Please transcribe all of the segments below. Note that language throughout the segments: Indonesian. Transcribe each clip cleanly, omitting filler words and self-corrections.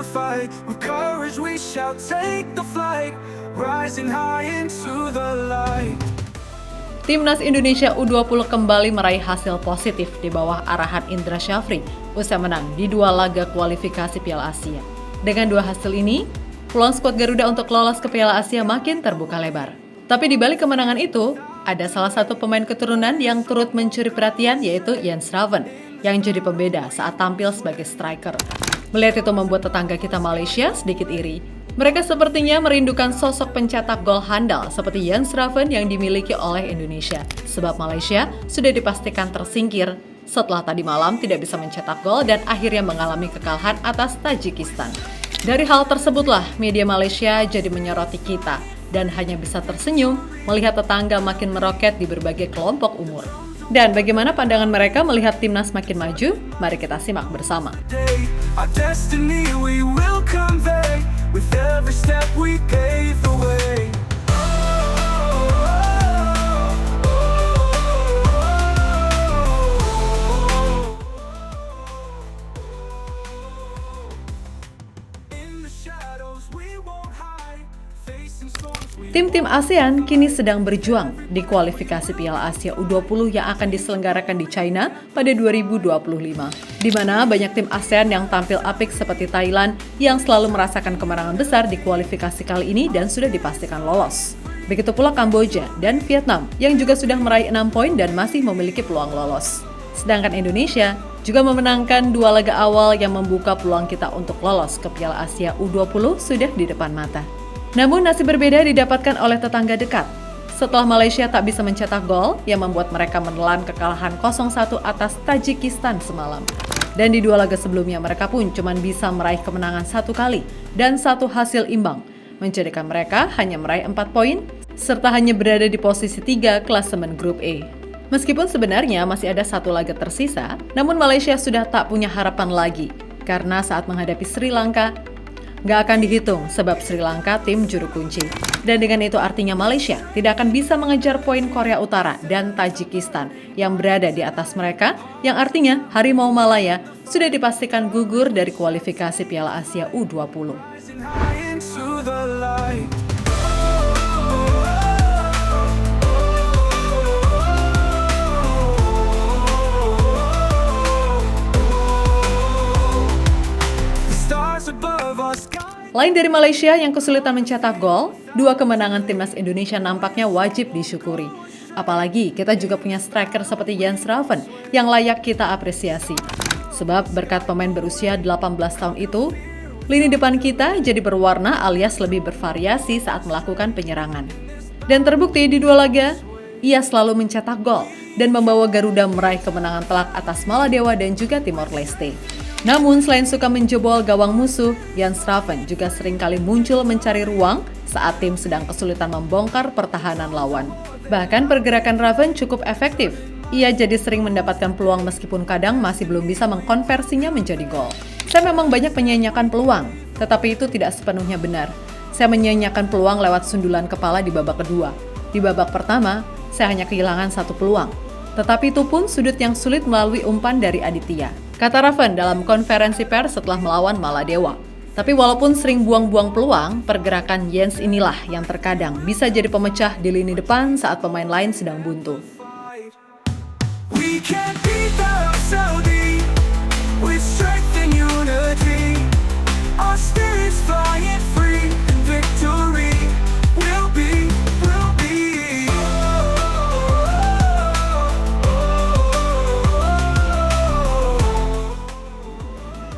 fight. With courage we shall take the flight, rising high into the light. Timnas Indonesia U20 kembali meraih hasil positif di bawah arahan Indra Syafri usai menang di 2 laga kualifikasi Piala Asia. Dengan 2 hasil ini, peluang skuad Garuda untuk lolos ke Piala Asia makin terbuka lebar. Tapi di balik kemenangan itu, ada salah satu pemain keturunan yang turut mencuri perhatian, yaitu Jens Raven, yang jadi pembeda saat tampil sebagai striker. Melihat itu membuat tetangga kita Malaysia sedikit iri. Mereka sepertinya merindukan sosok pencetak gol handal seperti Jens Raven yang dimiliki oleh Indonesia. Sebab Malaysia sudah dipastikan tersingkir setelah tadi malam tidak bisa mencetak gol dan akhirnya mengalami kekalahan atas Tajikistan. Dari hal tersebutlah media Malaysia jadi menyoroti kita dan hanya bisa tersenyum melihat tetangga makin meroket di berbagai kelompok umur. Dan bagaimana pandangan mereka melihat timnas makin maju? Mari kita simak bersama. Our destiny we will convey with every step we pave the way. Tim-tim ASEAN kini sedang berjuang di kualifikasi Piala Asia U20 yang akan diselenggarakan di China pada 2025. Di mana banyak tim ASEAN yang tampil apik seperti Thailand yang selalu merasakan kemenangan besar di kualifikasi kali ini dan sudah dipastikan lolos. Begitu pula Kamboja dan Vietnam yang juga sudah meraih 6 poin dan masih memiliki peluang lolos. Sedangkan Indonesia juga memenangkan 2 laga awal yang membuka peluang kita untuk lolos ke Piala Asia U20 sudah di depan mata. Namun nasib berbeda didapatkan oleh tetangga dekat. Setelah Malaysia tak bisa mencetak gol yang membuat mereka menelan kekalahan 0-1 atas Tajikistan semalam. Dan di 2 laga sebelumnya mereka pun cuma bisa meraih kemenangan 1 kali dan 1 hasil imbang, menjadikan mereka hanya meraih 4 poin serta hanya berada di posisi 3 klasemen grup E. Meskipun sebenarnya masih ada 1 laga tersisa, namun Malaysia sudah tak punya harapan lagi karena saat menghadapi Sri Lanka nggak akan dihitung sebab Sri Lanka tim juru kunci. Dan dengan itu artinya Malaysia tidak akan bisa mengejar poin Korea Utara dan Tajikistan yang berada di atas mereka, yang artinya Harimau Malaya sudah dipastikan gugur dari kualifikasi Piala Asia U20. Lain dari Malaysia yang kesulitan mencetak gol, 2 kemenangan timnas Indonesia nampaknya wajib disyukuri. Apalagi kita juga punya striker seperti Jens Raven yang layak kita apresiasi. Sebab berkat pemain berusia 18 tahun itu, lini depan kita jadi berwarna alias lebih bervariasi saat melakukan penyerangan. Dan terbukti di 2 laga, ia selalu mencetak gol dan membawa Garuda meraih kemenangan telak atas Maladewa dan juga Timor Leste. Namun selain suka menjebol gawang musuh, Jens Raven juga seringkali muncul mencari ruang saat tim sedang kesulitan membongkar pertahanan lawan. Bahkan pergerakan Raven cukup efektif. Ia jadi sering mendapatkan peluang meskipun kadang masih belum bisa mengkonversinya menjadi gol. Saya memang banyak menyanyiakan peluang, tetapi itu tidak sepenuhnya benar. Saya menyanyiakan peluang lewat sundulan kepala di babak kedua. Di babak pertama, saya hanya kehilangan 1 peluang. Tetapi itu pun sudut yang sulit melalui umpan dari Aditya, kata Raven dalam konferensi pers setelah melawan Maladewa. Tapi walaupun sering buang-buang peluang, pergerakan Jens inilah yang terkadang bisa jadi pemecah di lini depan saat pemain lain sedang buntu. We can't beat the Saudi with strength and unity. Our spirits flying free in victory. We'll be.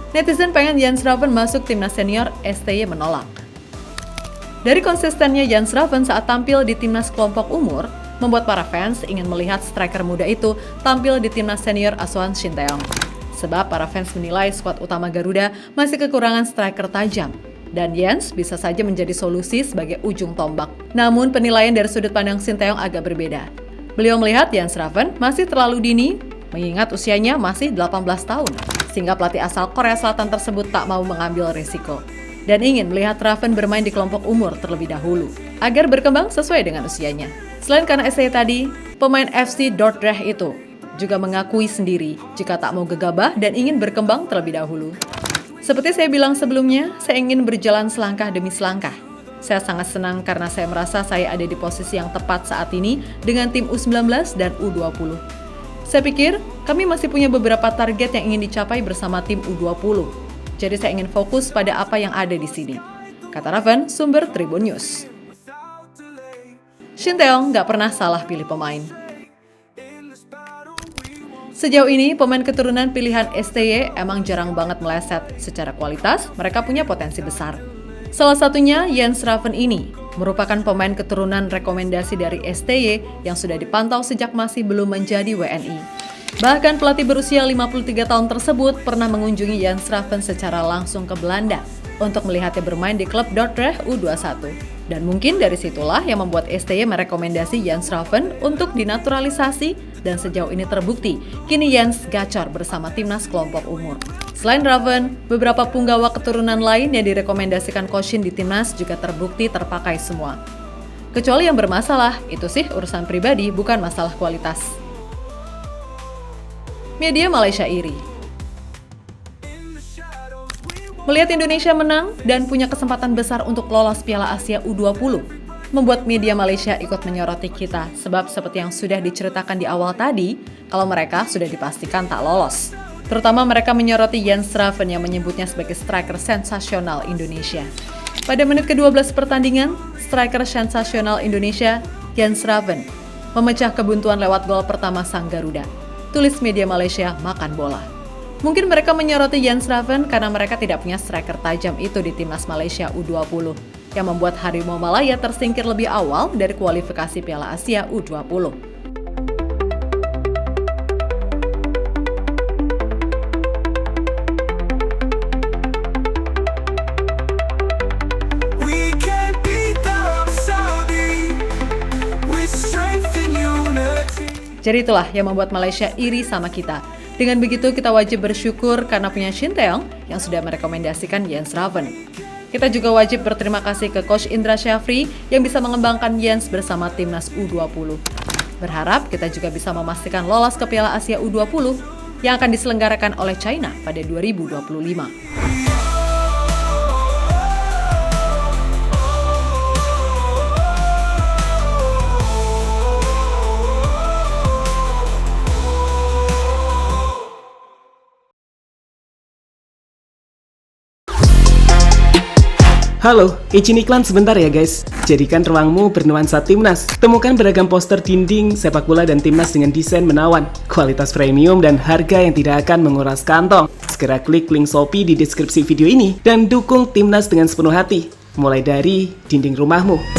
Netizen pengen Jens Raven masuk timnas senior, STY menolak. Dari konsistennya Jens Raven saat tampil di timnas kelompok umur, membuat para fans ingin melihat striker muda itu tampil di timnas senior asuhan Shin Tae-yong. Sebab para fans menilai skuad utama Garuda masih kekurangan striker tajam, dan Jens bisa saja menjadi solusi sebagai ujung tombak. Namun penilaian dari sudut pandang Shin Tae-yong agak berbeda. Beliau melihat Jens Raven masih terlalu dini, mengingat usianya masih 18 tahun. Sehingga pelatih asal Korea Selatan tersebut tak mau mengambil risiko dan ingin melihat Raven bermain di kelompok umur terlebih dahulu agar berkembang sesuai dengan usianya. Selain karena STY tadi, pemain FC Dordrecht itu juga mengakui sendiri jika tak mau gegabah dan ingin berkembang terlebih dahulu. Seperti saya bilang sebelumnya, saya ingin berjalan selangkah demi selangkah. Saya sangat senang karena saya merasa saya ada di posisi yang tepat saat ini dengan tim U19 dan U20. Saya pikir kami masih punya beberapa target yang ingin dicapai bersama tim U20. Jadi saya ingin fokus pada apa yang ada di sini, kata Raven, sumber Tribun News. Shin Tae-yong nggak pernah salah pilih pemain. Sejauh ini, pemain keturunan pilihan STY emang jarang banget meleset. Secara kualitas, mereka punya potensi besar. Salah satunya Jens Raven ini, merupakan pemain keturunan rekomendasi dari STY yang sudah dipantau sejak masih belum menjadi WNI. Bahkan pelatih berusia 53 tahun tersebut pernah mengunjungi Jens Raven secara langsung ke Belanda untuk melihatnya bermain di klub Dordrecht U21. Dan mungkin dari situlah yang membuat STY merekomendasi Jens Raven untuk dinaturalisasi dan sejauh ini terbukti, kini Jens gacor bersama timnas kelompok umur. Selain Raven, beberapa punggawa keturunan lain yang direkomendasikan Coach Shin di timnas juga terbukti terpakai semua. Kecuali yang bermasalah, itu sih urusan pribadi bukan masalah kualitas. Media Malaysia iri. Melihat Indonesia menang dan punya kesempatan besar untuk lolos Piala Asia U20, membuat media Malaysia ikut menyoroti kita sebab seperti yang sudah diceritakan di awal tadi, kalau mereka sudah dipastikan tak lolos. Terutama mereka menyoroti Jens Raven yang menyebutnya sebagai striker sensasional Indonesia. Pada menit ke-12 pertandingan, striker sensasional Indonesia, Jens Raven, memecah kebuntuan lewat gol pertama sang Garuda. Tulis media Malaysia makan bola. Mungkin mereka menyoroti Jens Raven karena mereka tidak punya striker tajam itu di timnas Malaysia U20, yang membuat Harimau Malaya tersingkir lebih awal dari kualifikasi Piala Asia U20. Jadi itulah yang membuat Malaysia iri sama kita. Dengan begitu kita wajib bersyukur karena punya Shin Tae-yong yang sudah merekomendasikan Jens Raven. Kita juga wajib berterima kasih ke Coach Indra Syafri yang bisa mengembangkan Jens bersama timnas U20. Berharap kita juga bisa memastikan lolos ke Piala Asia U20 yang akan diselenggarakan oleh China pada 2025. Halo, izin iklan sebentar ya guys. Jadikan ruangmu bernuansa timnas. Temukan beragam poster dinding, sepak bola dan timnas dengan desain menawan, kualitas premium dan harga yang tidak akan menguras kantong. Segera klik link Shopee di deskripsi video ini dan dukung timnas dengan sepenuh hati. Mulai dari dinding rumahmu.